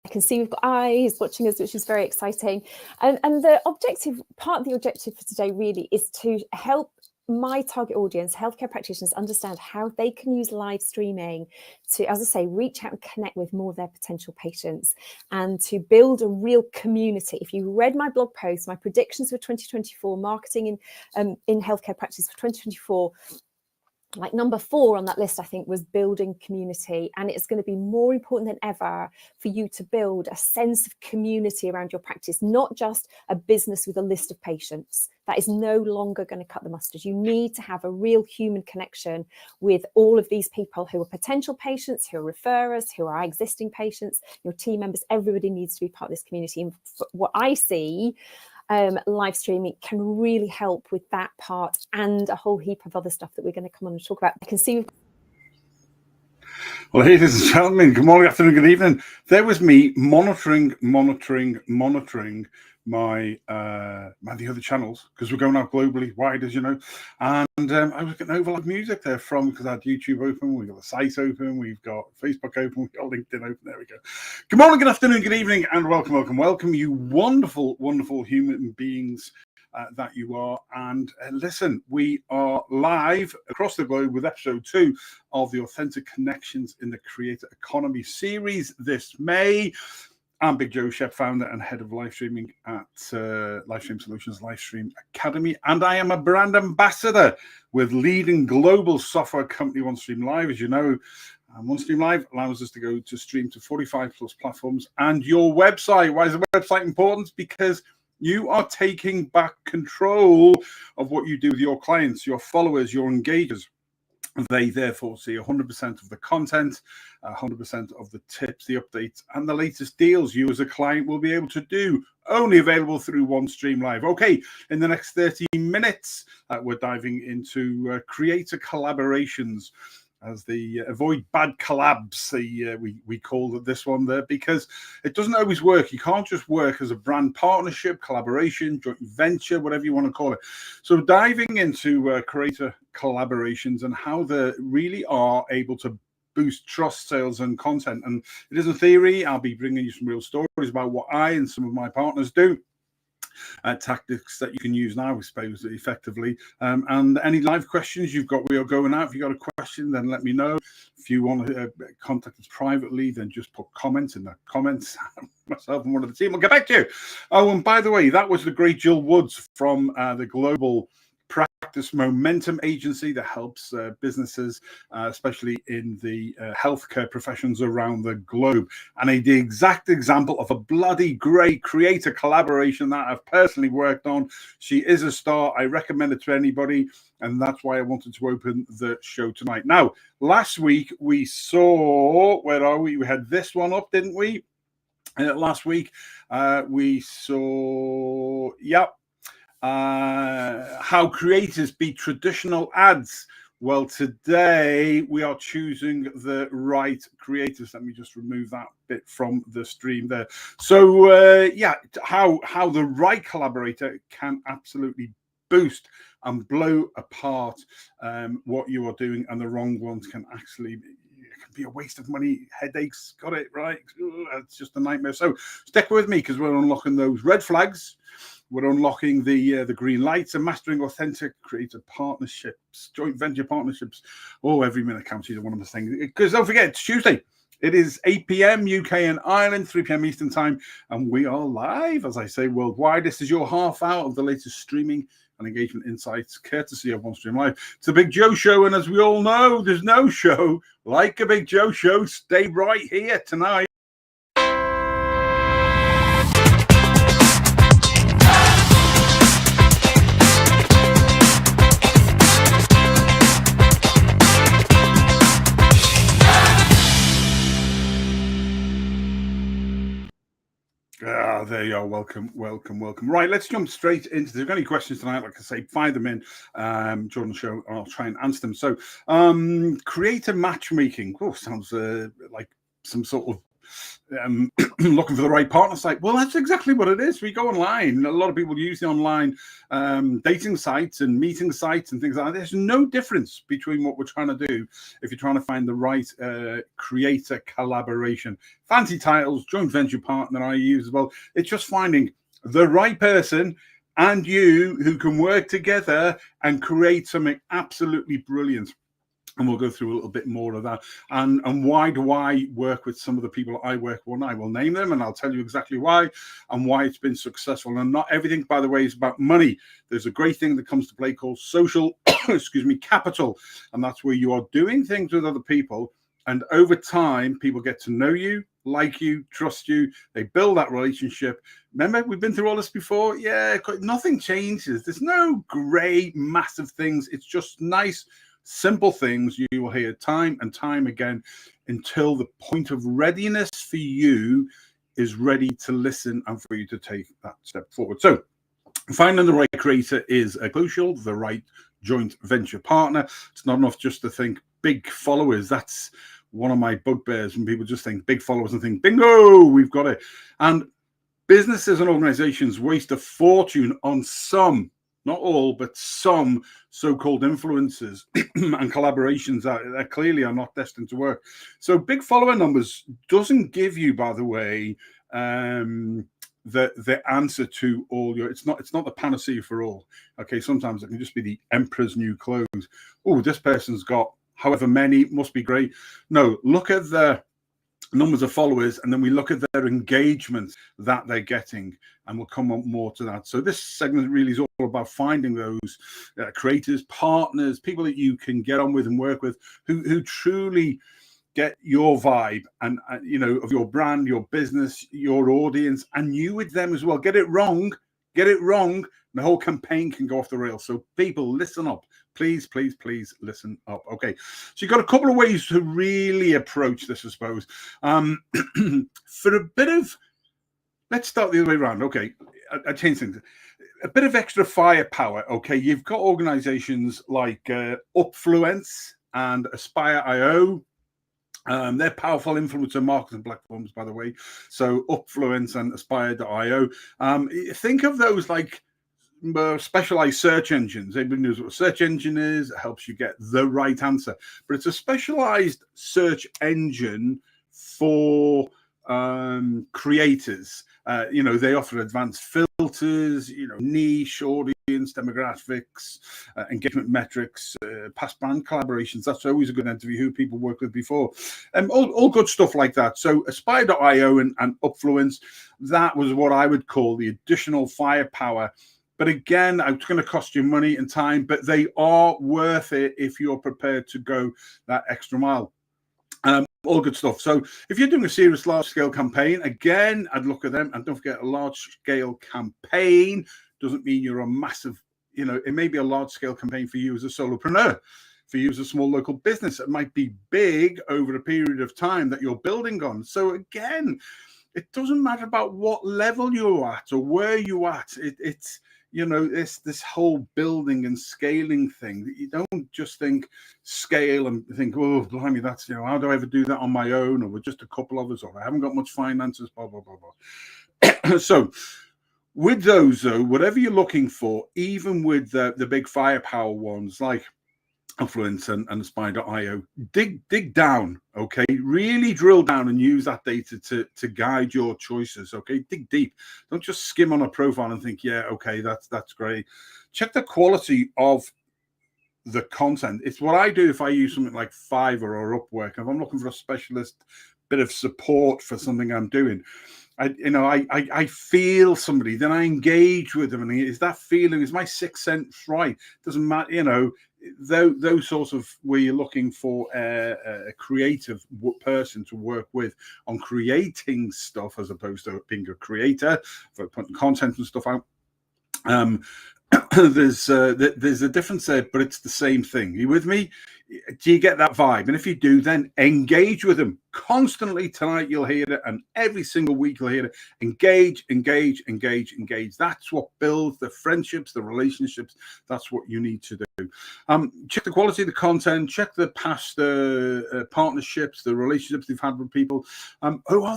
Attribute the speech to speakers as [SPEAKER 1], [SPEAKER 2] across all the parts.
[SPEAKER 1] can see we've got eyes watching us, which is very exciting. And part of the objective for today really is to help my target audience, healthcare practitioners, understand how they can use live streaming to, as I say, reach out and connect with more of their potential patients and to build a real community. If you read my blog post, my predictions for 2024, marketing in healthcare practice for 2024, like number 4 on that list, I think, was building community. And it's going to be more important than ever for you to build a sense of community around your practice, not just a business with a list of patients. That is no longer going to cut the mustard. You need to have a real human connection with all of these people who are potential patients, who are referrers, who are existing patients, your team members. Everybody needs to be part of this community. And what I see, live streaming can really help with that part and a whole heap of other stuff that we're going to come on and talk about. I can see.
[SPEAKER 2] Well, ladies and gentlemen, good morning, afternoon, good evening. There was me monitoring my the other channels, because we're going out globally wide, as you know, and I was getting overlap music there because I had YouTube open, we've got the site open, we've got Facebook open, we've got LinkedIn open. There we go. Good morning, good afternoon, good evening, and welcome, you wonderful human beings that you are. And listen, we are live across the globe with episode 2 of the Authentic Connections in the Creator Economy series this May. I'm Big Joe Shep, founder and head of live streaming at Livestream Solutions Livestream Academy, and I am a brand ambassador with leading global software company OneStream Live. As you know, OneStream Live allows us to go to stream to 45 plus platforms and your website. Why is the website important? Because you are taking back control of what you do with your clients, your followers, your engagers. They therefore see 100% of the content, 100% of the tips, the updates, and the latest deals you as a client will be able to do, only available through OneStream Live. Okay, in the next 30 minutes, we're diving into creator collaborations, as the avoid bad collabs, we call it this one there, because it doesn't always work. You can't just work as a brand partnership, collaboration, joint venture, whatever you want to call it. So diving into creator collaborations and how they really are able to boost trust, sales, and content. And it isn't theory. I'll be bringing you some real stories about what I and some of my partners do. Tactics that you can use now, I suppose, effectively. And any live questions you've got, we are going out. If you've got a question, then let me know. If you want to contact us privately, then just put comments in the comments. Myself and one of the team will get back to you. Oh, and by the way, that was the great Jill Woods from the Global Practice Momentum Agency that helps businesses, especially in the healthcare professions around the globe. And the exact example of a bloody great creator collaboration that I've personally worked on. She is a star. I recommend it to anybody. And that's why I wanted to open the show tonight. Now, last week we saw, where are we? We had this one up, didn't we? Last week we saw, how creators beat traditional ads. Well, today we are choosing the right creators. Let me just remove that bit from the stream there. So how the right collaborator can absolutely boost and blow apart what you are doing, and the wrong ones can actually be a waste of money, headaches. Got it right? It's just a nightmare. So stick with me, because we're unlocking those red flags. We're unlocking the green lights and mastering authentic creative partnerships, joint venture partnerships. Oh, every minute counts. Either one of the things. Because don't forget, it's Tuesday. It is 8 p.m. UK and Ireland, 3 p.m. Eastern time, and we are live, as I say, worldwide. This is your half hour of the latest streaming and engagement insights, courtesy of OneStream Live. It's a Big Joe show, and as we all know, there's no show like a Big Joe show. Stay right here tonight. There you are. Welcome. Right, let's jump straight into. If you've got any questions tonight, like I say, fire them in during the show, and I'll try and answer them. So, creator matchmaking. Oh, sounds like some sort of looking for the right partner site. Well, that's exactly what it is. We go online. A lot of people use the online dating sites and meeting sites and things like that. There's no difference between what we're trying to do if you're trying to find the right creator collaboration. Fancy titles, joint venture partner I use as well. It's just finding the right person and you who can work together and create something absolutely brilliant. And we'll go through a little bit more of that. And why do I work with some of the people I work with? I will name them and I'll tell you exactly why and why it's been successful. And not everything, by the way, is about money. There's a great thing that comes to play called social, capital. And that's where you are doing things with other people. And over time, people get to know you, like you, trust you. They build that relationship. Remember, we've been through all this before. Yeah, nothing changes. There's no great, massive things. It's just nice, simple things you will hear time and time again until the point of readiness for you is ready to listen and for you to take that step forward. So finding the right creator is crucial, the right joint venture partner. It's not enough just to think big followers. That's one of my bugbears when people just think big followers and think, bingo, we've got it. And businesses and organizations waste a fortune on some, not all, but some so-called influencers and collaborations that clearly are not destined to work. So big follower numbers doesn't give you, by the way, the answer to all your, it's not the panacea for all. Okay, sometimes it can just be the emperor's new clothes. Oh, this person's got however many, must be great. No, look at the numbers of followers, and then we look at their engagement that they're getting, and we'll come on more to that. So this segment really is all about finding those creators, partners, people that you can get on with and work with, who truly get your vibe and of your brand, your business, your audience, and you with them as well. Get it wrong, the whole campaign can go off the rails. So people, listen up. Please, please, please listen up. Okay, so you've got a couple of ways to really approach this, I suppose. For a bit of, let's start the other way around. Okay, I change things. A bit of extra firepower. Okay, you've got organizations like Upfluence and Aspire.io. They're powerful influencer marketing platforms, by the way. So Upfluence and Aspire.io. Think of those like specialized search engines. Everybody knows what a search engine is. It helps you get the right answer, but it's a specialized search engine for creators. They offer advanced filters, niche audience demographics, engagement metrics, past brand collaborations. That's always a good interview, who people work with before, all good stuff like that. So Aspire.io and Upfluence, that was what I would call the additional firepower. But again, it's going to cost you money and time, but they are worth it if you're prepared to go that extra mile. All good stuff. So if you're doing a serious large-scale campaign, again, I'd look at them. And don't forget, a large-scale campaign doesn't mean you're a massive, it may be a large-scale campaign for you as a solopreneur, for you as a small local business. It might be big over a period of time that you're building on. So again, it doesn't matter about what level you're at or where you're at. It's this whole building and scaling thing. You don't just think scale and think, oh, blimey, that's, how do I ever do that on my own? Or we're just a couple of us, or I haven't got much finances, blah, blah, blah, blah. So with those, though, whatever you're looking for, even with the big firepower ones like Influence and Aspire.io, dig down, okay? Really drill down and use that data to guide your choices, okay? Dig deep. Don't just skim on a profile and think, yeah, okay, that's great. Check the quality of the content. It's what I do if I use something like Fiverr or Upwork. If I'm looking for a specialist bit of support for something I'm doing, I feel somebody, then I engage with them, and is that feeling, is my sixth sense right? Doesn't matter, those sorts of where you're looking for a creative person to work with on creating stuff as opposed to being a creator for putting content and stuff out. There's a difference there, but it's the same thing. Are you with me? Do you get that vibe? And if you do, then engage with them, constantly. Tonight you'll hear it, and every single week you'll hear it. Engage, engage, engage, engage. That's what builds the friendships, the relationships. That's what you need to do. Check the quality of the content, check the past partnerships, the relationships they've had with people. Are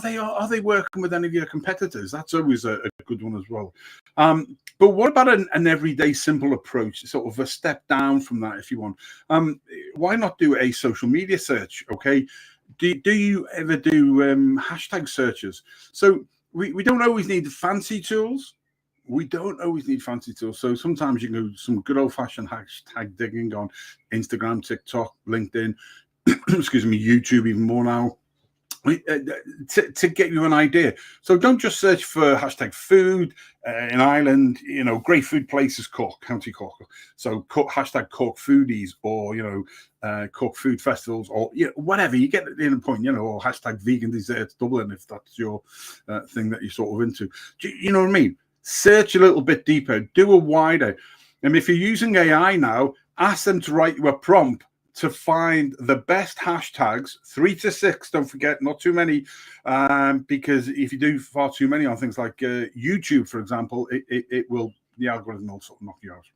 [SPEAKER 2] they working with any of your competitors? That's always a good one as well. But what about an everyday simple approach, sort of a step down from that if you want? Why not do a social media search? Okay, do you ever do hashtag searches? So we don't always need fancy tools. We don't always need fancy tools. So sometimes you can do some good old-fashioned hashtag digging on Instagram, TikTok, LinkedIn, excuse me, YouTube even more now, to get you an idea. So don't just search for hashtag food in Ireland, great food places, Cork, County Cork. So hashtag Cork foodies, or, Cork food festivals, or whatever. You get the point, or hashtag vegan desserts Dublin, if that's your thing that you're sort of into. You know what I mean? Search a little bit deeper, do a wider. And if you're using AI now, ask them to write you a prompt to find the best hashtags, 3 to 6. Don't forget, not too many, because if you do far too many on things like YouTube, for example, the algorithm will sort of knock you out.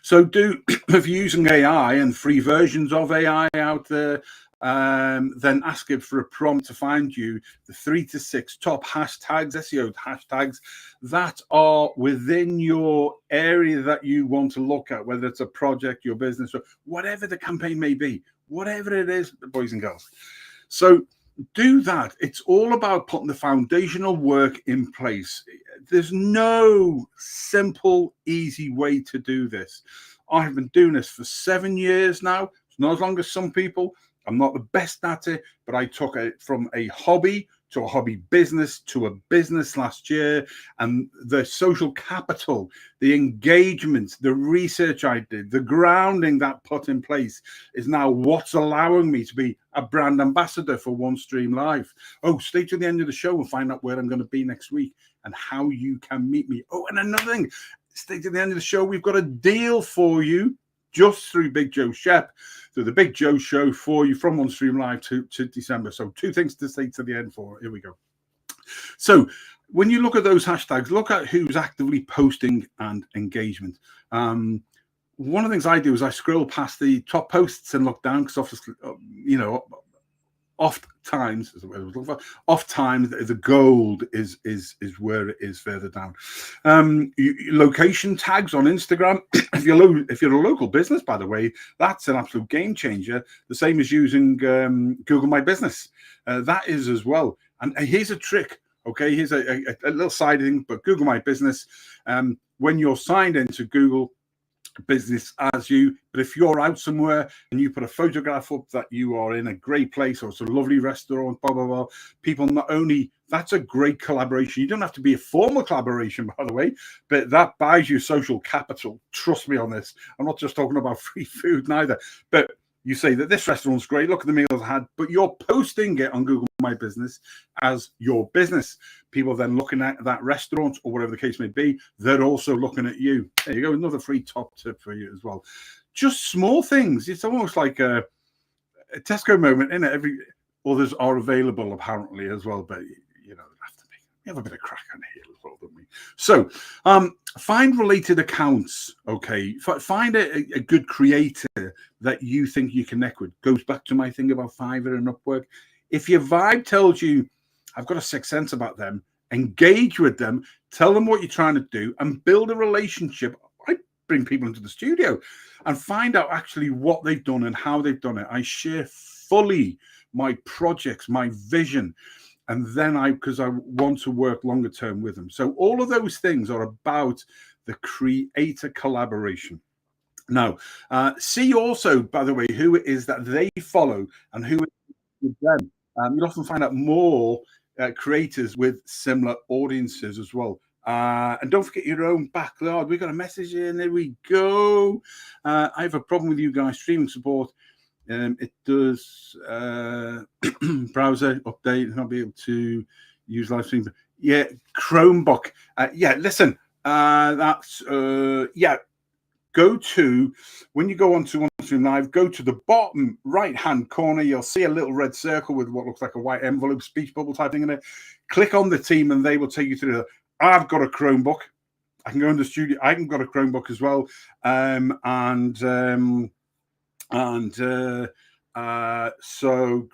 [SPEAKER 2] So if you're using AI and free versions of AI out there, then ask it for a prompt to find you the 3 to 6 top hashtags, SEO hashtags, that are within your area that you want to look at, whether it's a project, your business, or whatever the campaign may be, whatever it is, boys and girls. So do that. It's all about putting the foundational work in place. There's no simple, easy way to do this. I have been doing this for 7 years now. It's not as long as some people. I'm not the best at it, but I took it from a hobby to a hobby business to a business last year. And the social capital, the engagement, the research I did, the grounding that put in place is now what's allowing me to be a brand ambassador for OneStream Live. Oh, stay to the end of the show and find out where I'm going to be next week and how you can meet me. Oh, and another thing, stay to the end of the show. We've got a deal for you just through Big Joe Shep, through the Big Joe Show for you from OneStream Live to December. So 2 things to say to the end for. Here we go. So when you look at those hashtags, look at who's actively posting and engagement. One of the things I do is I scroll past the top posts and look down, because obviously, oft times the gold is where it is further down. Location tags on Instagram. If you're a local business, by the way, that's an absolute game changer. The same as using Google My Business. That is as well. And here's a trick. Okay, here's a little side thing, but Google My Business. When you're signed into Google Business as you, but if you're out somewhere and you put a photograph up that you are in a great place, or it's a lovely restaurant, blah blah blah, people not only, that's a great collaboration. You don't have to be a formal collaboration, by the way, but that buys you social capital. Trust me on this. I'm not just talking about free food neither, but you say that this restaurant's great, look at the meals I had, but you're posting it on Google My Business as your business. People then looking at that restaurant or whatever the case may be, they're also looking at you. There you go, another free top tip for you as well. Just small things. It's almost like a Tesco moment, isn't it? Others are available apparently as well, but we have a bit of crack on here as well, don't we? So find related accounts. Okay, find a good creator that you think you connect with. Goes back to my thing about Fiverr and Upwork. If your vibe tells you I've got a sixth sense about them, engage with them, tell them what you're trying to do, and build a relationship. I bring people into the studio and find out actually what they've done and how they've done it. I share fully my projects, my vision. And then because I want to work longer term with them. So all of those things are about the creator collaboration. Now, see also, by the way, who it is that they follow and who it is with them. You'll often find out more creators with similar audiences as well. And don't forget your own backlog. We've got a message in. There we go. I have a problem with you guys streaming support. It does browser update. I'll be able to use live stream. Yeah, Chromebook. Listen, that's go to, when you go onto OneStream Live, go to the bottom right-hand corner. You'll see a little red circle with what looks like a white envelope, speech bubble type thing in it. Click on the team and they will take you through the, I've got a Chromebook. I can go in the studio. I can got a Chromebook as well. So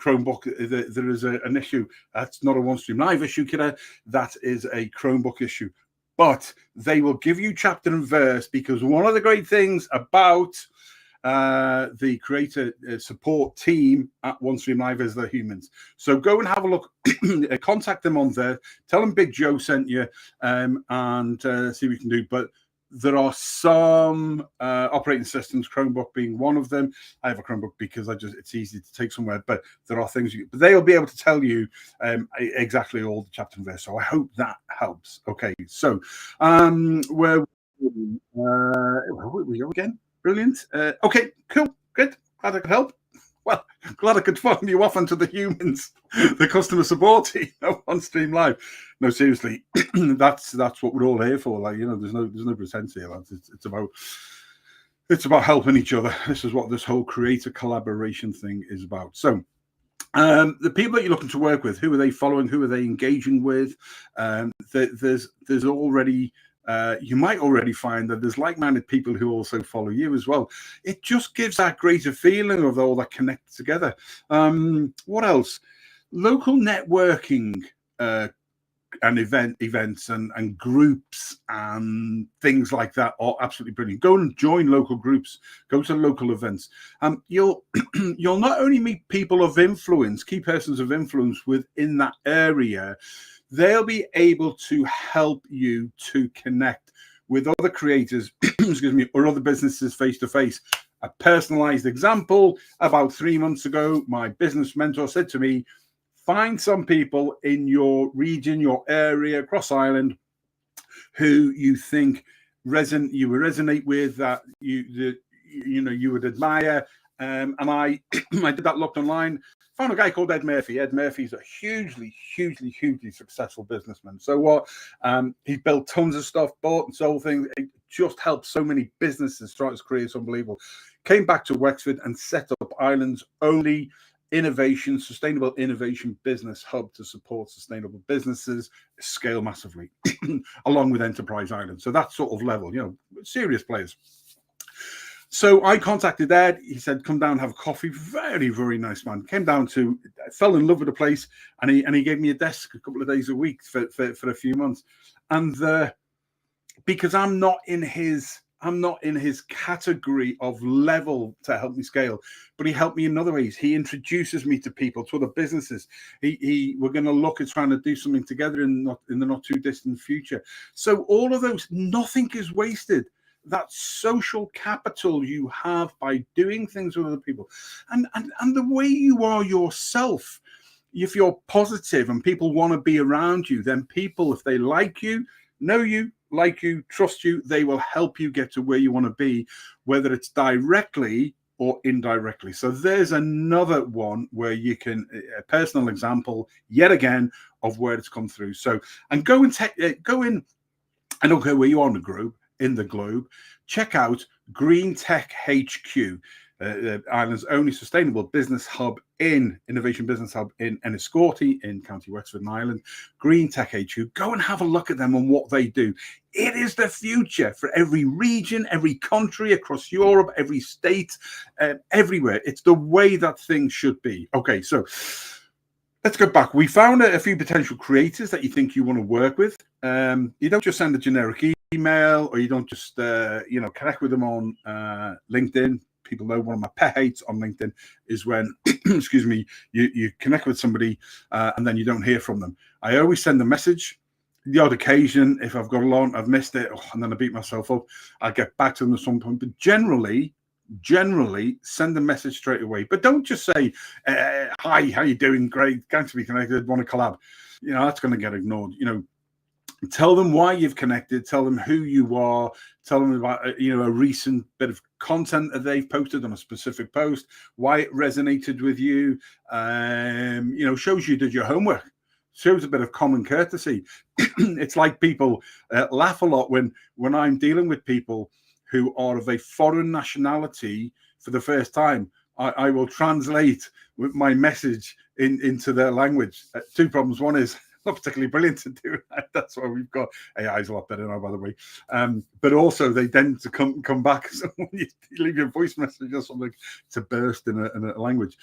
[SPEAKER 2] Chromebook, there is an issue. That's not a OneStream Live issue, kiddo. That is a Chromebook issue. But they will give you chapter and verse, because one of the great things about the creator support team at OneStream Live is they're humans. So go and have a look, contact them on there, tell them Big Joe sent you, and see what you can do. But there are some operating systems, Chromebook being one of them. I have a Chromebook because it's easy to take somewhere, but there are things, but they'll be able to tell you exactly all the chapter and verse. So I hope that helps. Okay, so where we go again. Brilliant. Okay, cool, good. Glad I could help. Well, glad I could phone you off onto the humans, the customer support team on OneStream Live. No, seriously, that's what we're all here for. Like, you know, there's no pretense here. It's about helping each other. This is what this whole creator collaboration thing is about. So, the people that you're looking to work with, who are they following? Who are they engaging with? There's already. You might already find that there's like-minded people who also follow you as well. It just gives that greater feeling of all that connected together. What else? Local networking and events and groups and things like that are absolutely brilliant. Go and join local groups. Go to local events. You'll not only meet people of influence, key persons of influence within that area. They'll be able to help you to connect with other creators, excuse me, or other businesses face to face. A personalized example: about 3 months ago, my business mentor said to me, find some people in your region, your area, across Ireland, who you think you would resonate with, that you would admire. And I did that, looked online, found a guy called Ed Murphy. Ed Murphy's a hugely successful businessman. So what? He built tons of stuff, bought and sold things. It just helped so many businesses start his career. It's unbelievable. Came back to Wexford and set up Ireland's only sustainable innovation business hub to support sustainable businesses, scale massively, along with Enterprise Ireland. So that sort of level, serious players. So I contacted Ed. He said, come down, have a coffee. Very, very nice man. Came down fell in love with the place, and he gave me a desk a couple of days a week for a few months. And because I'm not in his category of level to help me scale, but he helped me in other ways. He introduces me to people, to other businesses. We're going to look at trying to do something together in the not too distant future. So all of those, nothing is wasted. That social capital you have by doing things with other people, and the way you are yourself. If you're positive and people want to be around you, then people, if they like you, know you, like you, trust you, they will help you get to where you want to be, whether it's directly or indirectly. So there's another one where you can, a personal example yet again of where it's come through. So, and go in, I don't care where you are in the globe, check out Green Tech HQ, Ireland's only sustainable innovation business hub in Enniscorthy in County Wexford in Ireland. Green Tech HQ. Go and have a look at them and what they do. It is the future for every region, every country across Europe, every state, everywhere. It's the way that things should be. Okay, so let's go back. We found a few potential creators that you think you want to work with. You don't just send a generic email, or you don't just connect with them on LinkedIn. People know one of my pet hates on LinkedIn is when excuse me, you connect with somebody and then you don't hear from them. I always send a message. The odd occasion, if I've got along, I've missed it, and then I beat myself up, I'll get back to them at some point. But generally send a message straight away. But don't just say, hi, how you doing? Great, going to be connected, want to collab. That's going to get ignored. Tell them why you've connected, tell them who you are, tell them about a recent bit of content that they've posted on a specific post, why it resonated with you. Shows you did your homework, shows a bit of common courtesy. It's like people laugh a lot when I'm dealing with people who are of a foreign nationality for the first time, I will translate with my message into their language. Two problems. One is not particularly brilliant to do that. That's why we've got AI's a lot better now, by the way. But also they tend to come back. So when you leave your voice message or something, it's a burst in a language.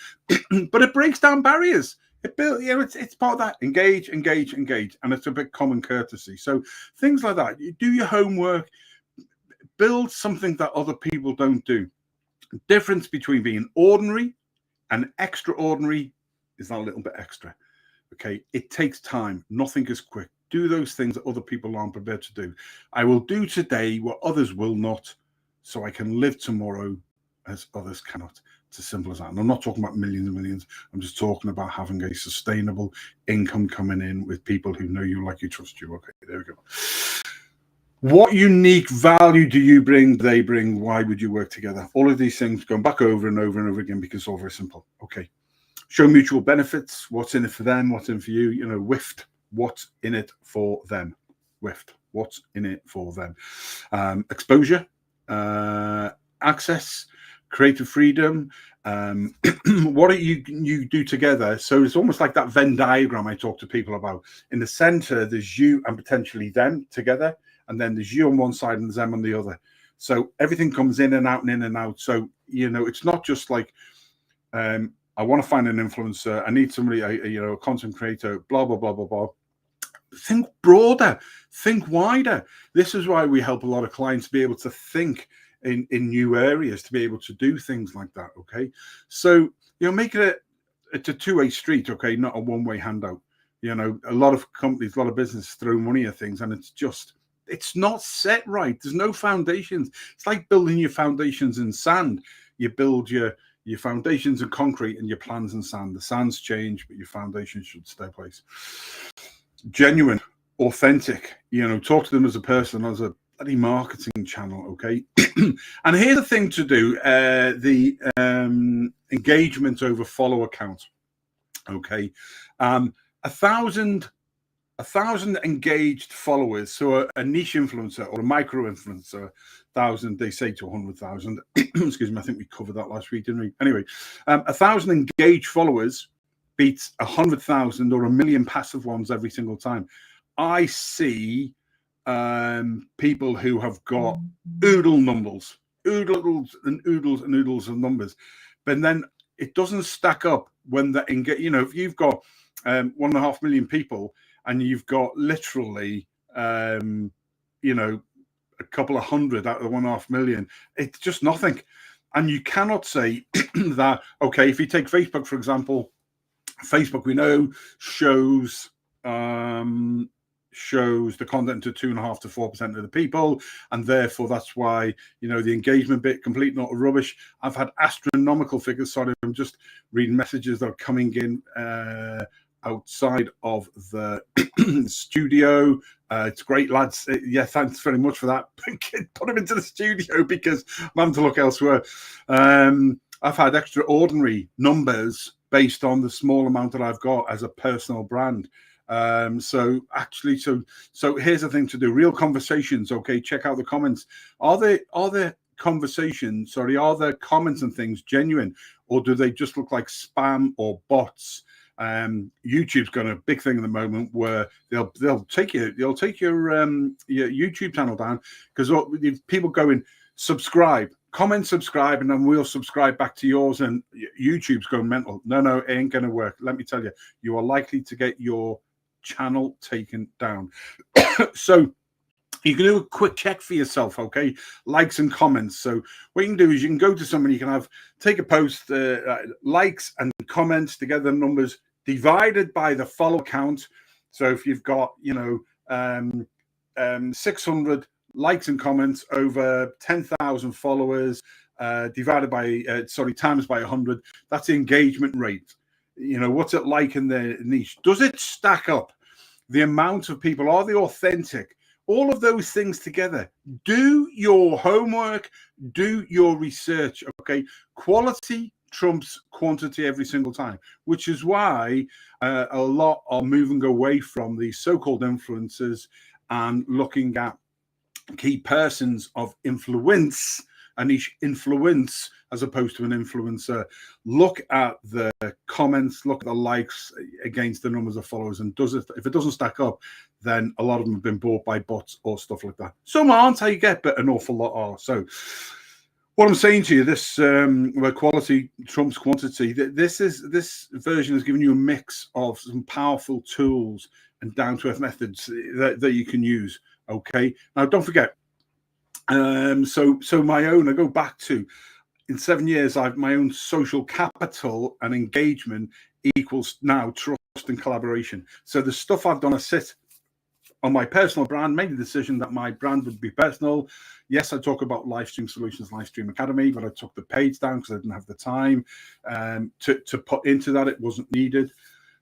[SPEAKER 2] But it breaks down barriers. It's part of that. Engage, and it's a bit common courtesy. So things like that. You do your homework, build something that other people don't do. The difference between being ordinary and extraordinary is that little bit extra. Okay, it takes time. Nothing is quick. Do those things that other people aren't prepared to do. I will do today what others will not, so I can live tomorrow as others cannot. It's as simple as that. And I'm not talking about millions and millions. I'm just talking about having a sustainable income coming in with people who know you, like you, trust you. Okay, there we go. What unique value do you bring? They bring. Why would you work together? All of these things going back over and over and over again because it's all very simple. Okay. Show mutual benefits. What's in it for them? What's in for you? You know, WIFT. What's in it for them? WIFT. What's in it for them? Exposure, access, creative freedom. What do you do together? So it's almost like that Venn diagram I talk to people about. In the center, there's you and potentially them together. And then there's you on one side and there's them on the other. So everything comes in and out and in and out. So, you know, it's not just like, I want to find an influencer. I need somebody, a content creator, blah, blah, blah, blah, blah. Think broader, think wider. This is why we help a lot of clients be able to think in new areas, to be able to do things like that. Okay. So, make it's a two-way street. Okay. Not a one-way handout. A lot of companies, a lot of businesses throw money at things and it's not set right. There's no foundations. It's like building your foundations in sand. You build your foundations in concrete and your plans in sand. The sands change, but your foundations should stay in place. Genuine, authentic, talk to them as a person, as a bloody marketing channel, okay? And here's the thing to do, the engagement over follow account, okay? 1,000 engaged followers, so a niche influencer or a micro influencer, 1,000, they say to 100,000. Excuse me, I think we covered that last week, didn't we? Anyway, 1,000 engaged followers beats 100,000 or 1 million passive ones every single time. I see people who have got oodles of numbers, but then it doesn't stack up when that if you've got 1.5 million people and you've got literally a couple of hundred out of the 1.5 million, it's just nothing. And you cannot say that, okay, if you take Facebook, for example, Facebook, we know, shows the content to 2.5 to 4% of the people, and therefore that's why the engagement bit complete and utter rubbish. I've had astronomical figures. Sorry, I'm just reading messages that are coming in outside of the studio. It's great, lads. Yeah, thanks very much for that. Put them into the studio because I'm having to look elsewhere. I've had extraordinary numbers based on the small amount that I've got as a personal brand. So here's the thing to do. Real conversations. Okay, check out the comments. Are there conversations? Sorry, are there comments and things genuine, or do they just look like spam or bots? YouTube's got a big thing at the moment where they'll take your YouTube channel down because people go in, subscribe, comment, subscribe, and then we'll subscribe back to yours, and YouTube's going mental. No, it ain't gonna work. Let me tell you, you are likely to get your channel taken down. So you can do a quick check for yourself, okay? Likes and comments. So what you can do is you can go to somebody, you can take a post, likes and comments together, numbers divided by the follow count. So if you've got 600 likes and comments over 10,000 followers, divided by times by 100, that's the engagement rate. What's it like in the niche? Does it stack up? The amount of people, are they authentic? All of those things together. Do your homework, do your research, okay? Quality trumps quantity every single time, which is why a lot are moving away from these so-called influencers and looking at key persons of influence a niche influence as opposed to an influencer. Look at the comments, look at the likes against the numbers of followers, and if it doesn't stack up, then a lot of them have been bought by bots or stuff like that. Some aren't, how you get, but an awful lot are. So what I'm saying to you, this where quality trumps quantity, this version has given you a mix of some powerful tools and down-to-earth methods that you can use. Okay, now don't forget. So my own, I go back to, in 7 years, my own social capital and engagement equals now trust and collaboration. So the stuff I've done, I sit on my personal brand, made the decision that my brand would be personal. Yes, I talk about Livestream Solutions, Livestream Academy, but I took the page down because I didn't have the time to put into that. It wasn't needed.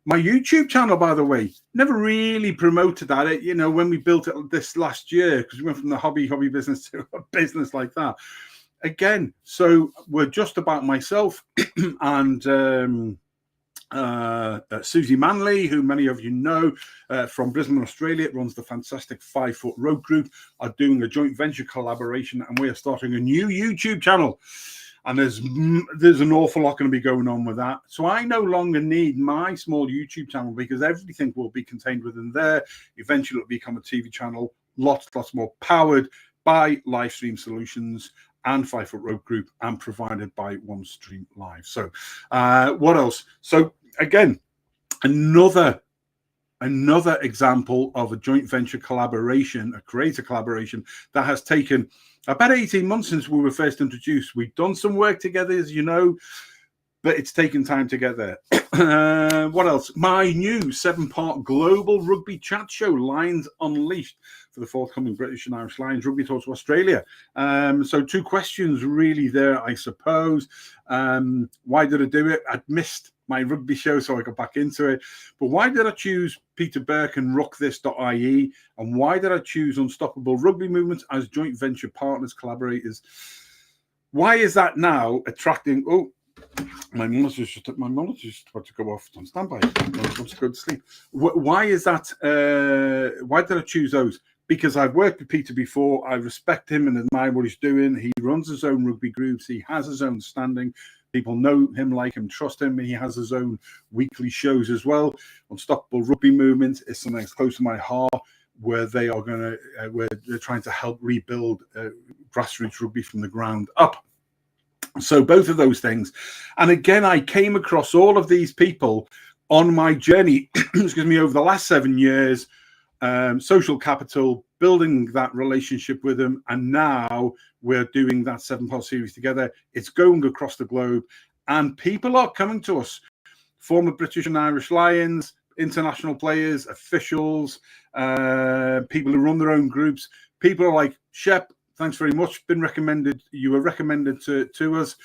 [SPEAKER 2] My YouTube channel, by the way, never really promoted that. You know, when we built it this last year, because we went from the hobby business to a business like that. Again, so we're just about myself and Susie Manley, who many of you know from Brisbane, Australia, runs the fantastic 5 Foot Road Group, are doing a joint venture collaboration, and we are starting a new YouTube channel. And there's an awful lot going to be going on with that. So I no longer need my small YouTube channel because everything will be contained within there. Eventually it'll become a TV channel, lots more, powered by Livestream Solutions and 5 Foot Road Group, and provided by OneStream Live. So what else? So again, another example of a joint venture collaboration, a creator collaboration that has taken about 18 months since we were first introduced. We've done some work together, as you know, but it's taken time to get there. What else? My new 7-part global rugby chat show, Lions Unleashed, for the forthcoming British and Irish Lions Rugby Tour to Australia. So 2 questions really there, I suppose. Why did I do it? I'd missed my rugby show, so I got back into it. But why did I choose Peter Burke and rockthis.ie? And why did I choose Unstoppable Rugby Movement as joint venture partners, collaborators? Why is that now attracting... Oh, my monitor's just about to go off on standby. I want to go to sleep. Why is that? Why did I choose those? Because I've worked with Peter before. I respect him and admire what he's doing. He runs his own rugby groups. He has his own standing. People know him, like him, trust him. He has his own weekly shows as well. Unstoppable Rugby Movement is something that's close to my heart, where they are going to, where they're trying to help rebuild grassroots rugby from the ground up. So both of those things. And again, I came across all of these people on my journey, excuse me, over the last 7 years, social capital, building that relationship with them. And now we're doing that 7-part series together. It's going across the globe, and people are coming to us, former British and Irish Lions, international players, officials, people who run their own groups. People are like, Shep, thanks very much. Been recommended. You were recommended to us.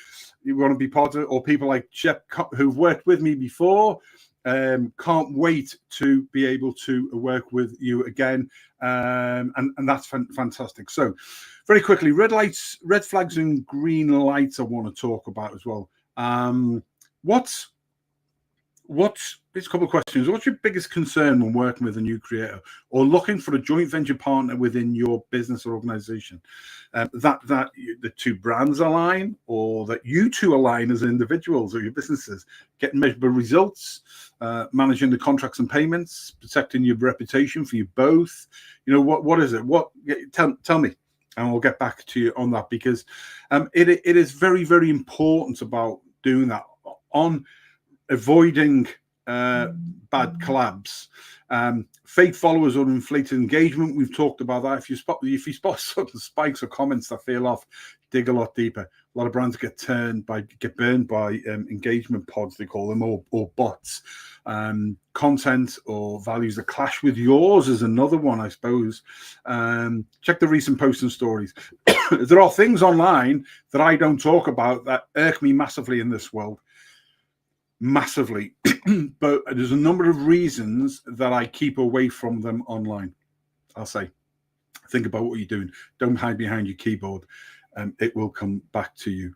[SPEAKER 2] You want to be part of it. Or people like Shep who've worked with me before. Can't wait to be able to work with you again. And that's fantastic. So very quickly, red flags and green lights I want to talk about as well. There's a couple of questions. What's your biggest concern when working with a new creator or looking for a joint venture partner within your business or organization? That the 2 brands align, or that you 2 align as individuals or your businesses, getting measurable results, managing the contracts and payments, protecting your reputation for you both. You know, what is it? Tell me, and we'll get back to you on that, because it is very, very important about doing that, on avoiding bad collabs, fake followers or inflated engagement. We've talked about that. If you spot certain spikes or comments that feel off, dig a lot deeper. A lot of brands get burned by engagement pods, they call them, or bots. Content or values that clash with yours is another one, I suppose. Check the recent posts and stories. There are things online that I don't talk about that irk me massively in this world. Massively. But there's a number of reasons that I keep away from them online. I'll say, think about what you're doing. Don't hide behind your keyboard. It will come back to you.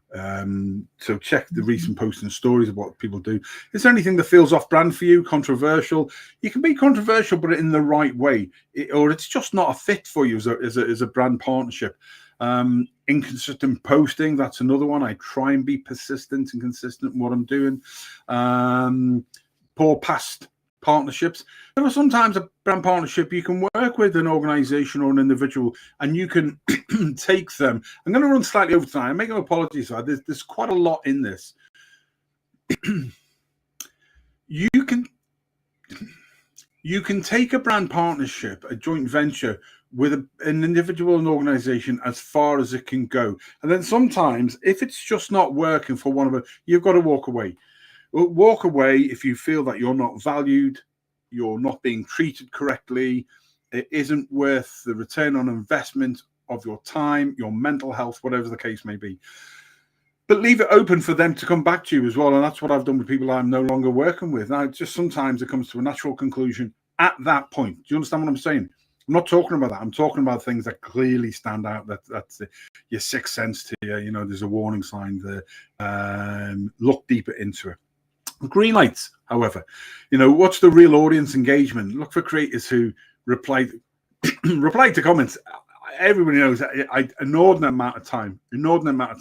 [SPEAKER 2] So check the recent posts and stories of what people do. Is there anything that feels off-brand for you, controversial? You can be controversial, but in the right way, or it's just not a fit for you as a brand partnership. Inconsistent posting, that's another one. I try and be persistent and consistent in what I'm doing. Poor past partnerships. There are sometimes a brand partnership you can work with an organization or an individual, and you can take them. I'm going to run slightly over time. I make no apologies for that. There's quite a lot in this. You can take a brand partnership, a joint venture with an individual and organization as far as it can go. And then sometimes, if it's just not working for one of them, you've got to walk away. Walk away if you feel that you're not valued, you're not being treated correctly, it isn't worth the return on investment of your time, your mental health, whatever the case may be. But leave it open for them to come back to you as well. And that's what I've done with people I'm no longer working with. Now, just sometimes it comes to a natural conclusion at that point. Do you understand what I'm saying? I'm not talking about that. I'm talking about things that clearly stand out. That's your sixth sense to you. You know, there's a warning sign there. Look deeper into it. Green lights, however, you know, what's the real audience engagement? Look for creators who reply to comments. Everybody knows that an inordinate amount of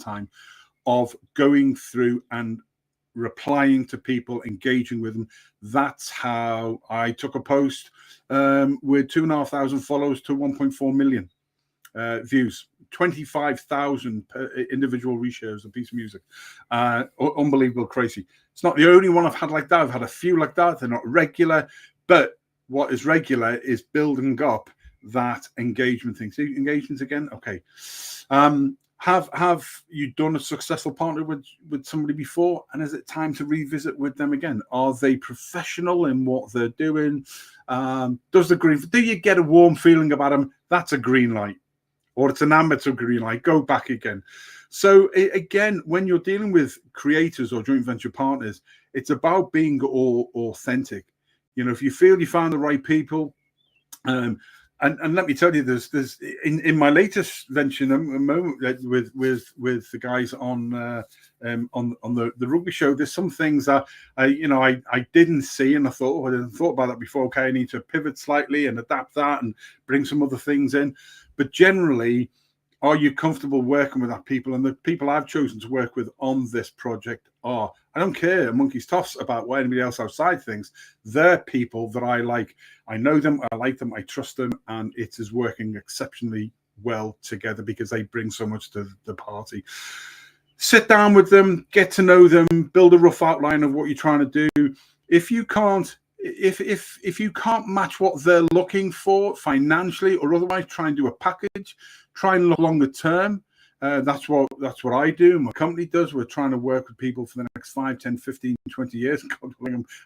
[SPEAKER 2] time of going through and replying to people, engaging with them. That's how I took a post with 2,500 followers to 1.4 million views, 25,000 individual reshares of a piece of music. Unbelievable, crazy. It's not the only one I've had like that. I've had a few like that. They're not regular, but what is regular is building up that engagement thing. See, engagements again. Okay. Have you done a successful partner with somebody before, and is it time to revisit with them again? Are they professional in what they're doing? Do you get a warm feeling about them? That's a green light. Or it's an amateur green light, go back again. So again, when you're dealing with creators or joint venture partners, it's about being all authentic. You know, if you feel you found the right people, and let me tell you, there's in my latest venture with the guys on the rugby show, there's some things that I didn't see, and I thought, I didn't thought about that before. Okay, I need to pivot slightly and adapt that and bring some other things in. But generally, are you comfortable working with that people? And the people I've chosen to work with on this project are, I don't care a monkey's toss about what anybody else outside thinks. They're people that I like. I know them, I like them, I trust them, and it is working exceptionally well together because they bring so much to the party. Sit down with them, get to know them, build a rough outline of what you're trying to do. If you can't match what they're looking for financially or otherwise, try and do a package, try and look longer term. That's what I do. My company does. We're trying to work with people for the next 5, 10, 15, 20 years.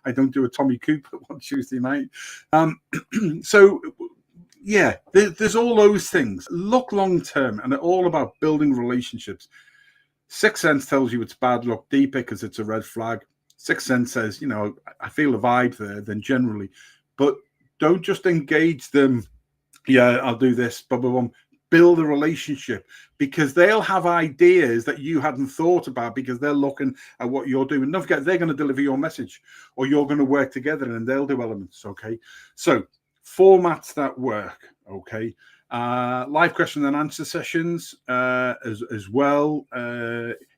[SPEAKER 2] I don't do a Tommy Cooper one Tuesday night. So yeah, there's all those things. Look long term, and they're all about building relationships. Sixth sense tells you it's bad. Look deeper because it's a red flag. Sixth sense says, you know, I feel a vibe there, then generally. But don't just engage them. Yeah, I'll do this, blah, blah, blah. Build a relationship, because they'll have ideas that you hadn't thought about because they're looking at what you're doing. Don't forget, they're going to deliver your message, or you're going to work together and they'll do elements. Okay. So formats that work. Okay. Live question and answer sessions as well.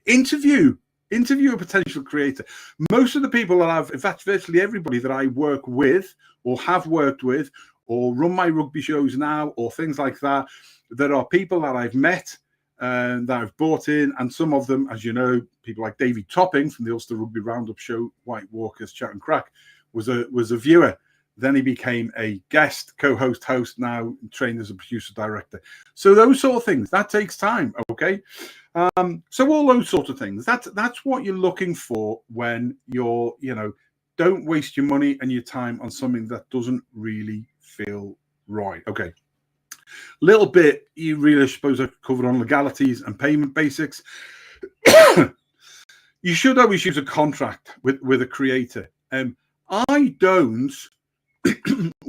[SPEAKER 2] Interview a potential creator. Most of the people that I've, in fact, virtually everybody that I work with or have worked with or run my rugby shows now or things like that, there are people that I've met that I've brought in, and some of them, as you know, people like David Topping from the Ulster Rugby Roundup show, White Walkers Chat and Crack, was a viewer. Then he became a guest, co-host, host, now trained as a producer director. So those sort of things, that takes time, okay? So all those sort of things, that's what you're looking for when you're, you know, don't waste your money and your time on something that doesn't really feel right. Okay. Little bit, you really suppose I covered on legalities and payment basics. You should always use a contract with a creator. I don't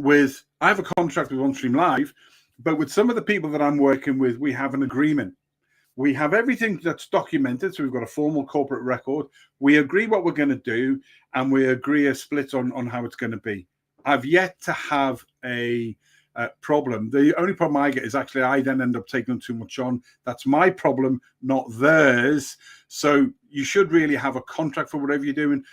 [SPEAKER 2] I have a contract with OneStream Live, but with some of the people that I'm working with, we have an agreement. We have everything that's documented, so we've got a formal corporate record. We agree what we're going to do, and we agree a split on how it's going to be. I've yet to have a problem. The only problem I get is actually I then end up taking on too much on. That's my problem, not theirs. So you should really have a contract for whatever you're doing.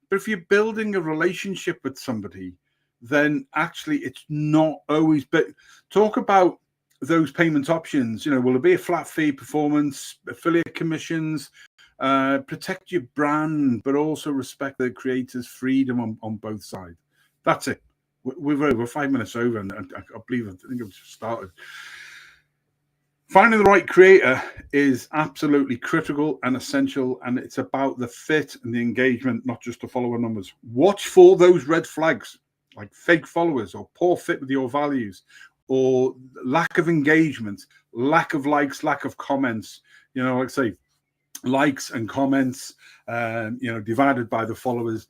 [SPEAKER 2] But if you're building a relationship with somebody, then actually it's not always. But talk about those payment options. You know, will it be a flat fee, performance, affiliate commissions? Protect your brand, but also respect the creator's freedom on both sides. That's it. We're 5 minutes over, and I think I've just started. Finding the right creator is absolutely critical and essential, and it's about the fit and the engagement, not just the follower numbers. Watch for those red flags, like fake followers or poor fit with your values, or lack of engagement, lack of likes, lack of comments. You know, like say, likes and comments, you know, divided by the followers,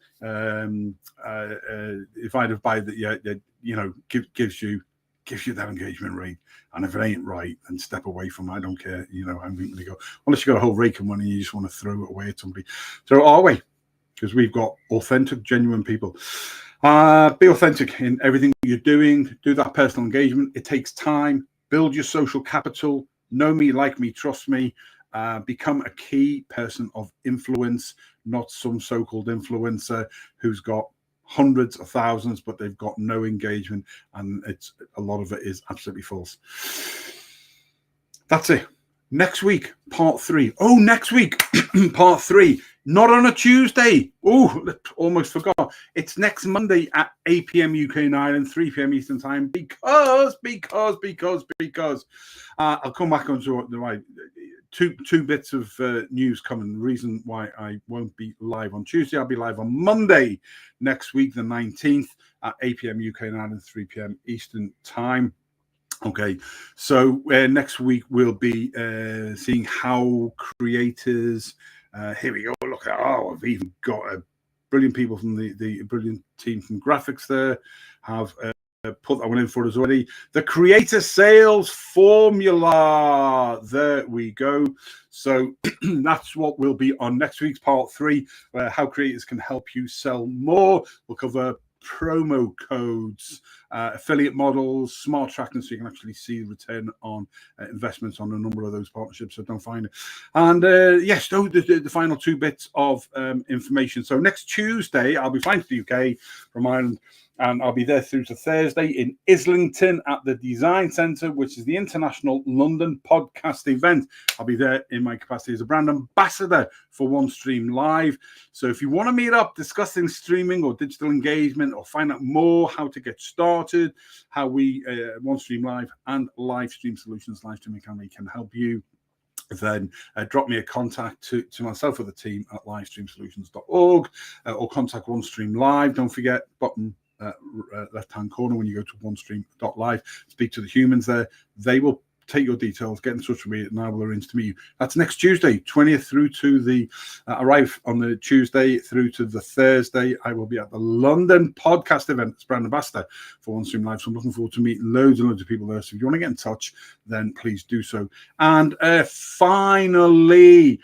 [SPEAKER 2] divided by the, you know, gives you that engagement rate. And if it ain't right, then step away from it. I don't care. You know, I'm going to go, unless you got a whole rake of money, you just want to throw it away at somebody. So are we? Because we've got authentic, genuine people. Be authentic in everything you're doing. Do that personal engagement. It takes time. Build your social capital. Know me, like me, trust me. Become a key person of influence, not some so-called influencer who's got hundreds of thousands, but they've got no engagement, and a lot of it is absolutely false. That's it. Next week, part 3. Oh, next week, part 3. Not on a Tuesday. Oh, almost forgot. It's next Monday at 8 p.m. UK and Ireland, 3 p.m. Eastern time. Because I'll come back onto the right. Two bits of news coming. The reason why I won't be live on Tuesday, I'll be live on Monday next week, the 19th at 8 p.m. UK and Ireland, 3 p.m. Eastern time. Okay, so next week we'll be seeing how creators. Here we go. Look at I've even got a brilliant people from the brilliant team from graphics there. Have put that one in for us already. The creator sales formula. There we go. So that's what will be on next week's part 3, how creators can help you sell more. We'll cover promo codes, affiliate models, smart tracking, so you can actually see the return on investments on a number of those partnerships. So don't find it. And yes, the final 2 bits of information. So next Tuesday, I'll be flying to the UK from Ireland, and I'll be there through to Thursday in Islington at the Design Centre, which is the International London Podcast event. I'll be there in my capacity as a brand ambassador for OneStream Live. So if you want to meet up discussing streaming or digital engagement, or find out more how to get started, how we, OneStream Live and Live Stream Solutions, Live Streaming Academy can help you, then drop me a contact to myself or the team at livestreamsolutions.org, or contact OneStream Live. Don't forget, bottom left-hand corner when you go to onestream.live, speak to the humans there. They will take your details, get in touch with me, and I will arrange to meet you. That's next Tuesday, 20th through to the arrive on the Tuesday through to the Thursday. I will be at the London podcast event as brand ambassador for OneStream Live. So I'm looking forward to meeting loads and loads of people there. So if you want to get in touch, then please do so. And finally,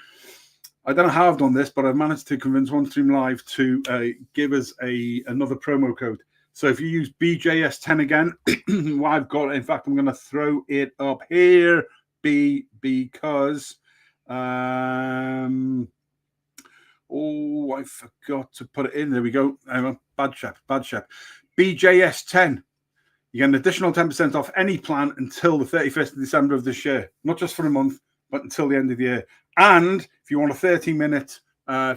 [SPEAKER 2] I don't know how I've done this, but I've managed to convince OneStream Live to give us another promo code. So if you use BJS10 again, what I've got, in fact, I'm going to throw it up here because, I forgot to put it in. There we go. Bad chef. BJS10. You get an additional 10% off any plan until the 31st of December of this year. Not just for a month, but until the end of the year. And if you want a 30-minute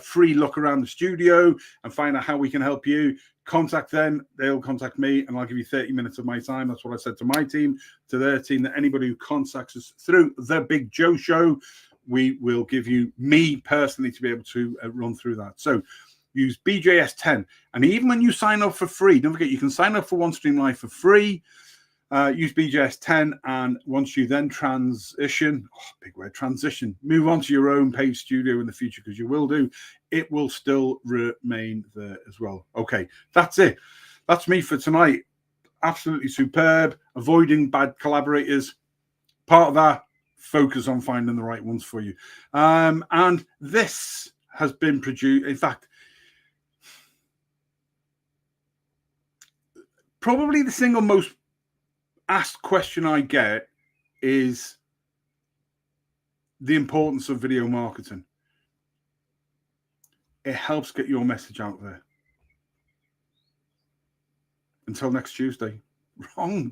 [SPEAKER 2] free look around the studio and find out how we can help you, contact them. They'll contact me, and I'll give you 30 minutes of my time. That's what I said to my team, to their team, that anybody who contacts us through the Big Joe Show, we will give you, me personally, to be able to run through that. So use BJS10. And even when you sign up for free, don't forget, you can sign up for OneStream Live for free. Use BJS10, and once you then transition, move on to your own paid studio in the future, because you will do, it will still remain there as well. Okay, that's it. That's me for tonight. Absolutely superb. Avoiding bad collaborators. Part of that, focus on finding the right ones for you. And this has been produced, in fact, probably the single most asked question I get is the importance of video marketing. It helps get your message out there. Until next Tuesday. Wrong.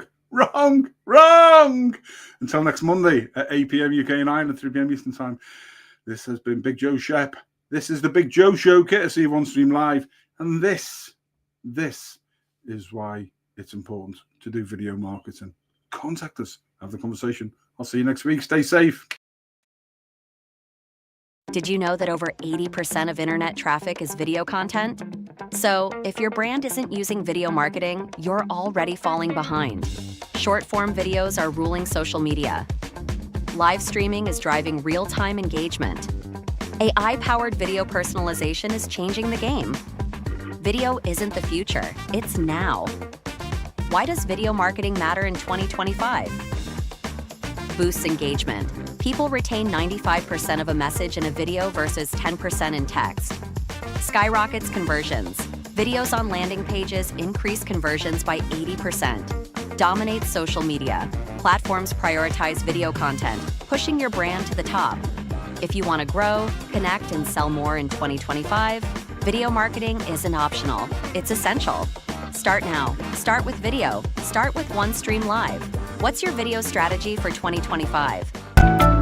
[SPEAKER 2] Until next Monday at 8 p.m. UK and Ireland, 3 p.m. Eastern Time. This has been Big Joe Shep. This is the Big Joe Show, courtesy of OneStream Live. And this is why it's important to do video marketing. Contact us. Have the conversation. I'll see you next week. Stay safe.
[SPEAKER 3] Did you know that over 80% of internet traffic is video content? So, if your brand isn't using video marketing, you're already falling behind. Short-form videos are ruling social media. Live streaming is driving real-time engagement. AI-powered video personalization is changing the game. Video isn't the future, it's now. Why does video marketing matter in 2025? Boosts engagement. People retain 95% of a message in a video versus 10% in text. Skyrockets conversions. Videos on landing pages increase conversions by 80%. Dominates social media. Platforms prioritize video content, pushing your brand to the top. If you want to grow, connect, and sell more in 2025, video marketing isn't optional. It's essential. Start now. Start with video. Start with OneStream Live. What's your video strategy for 2025?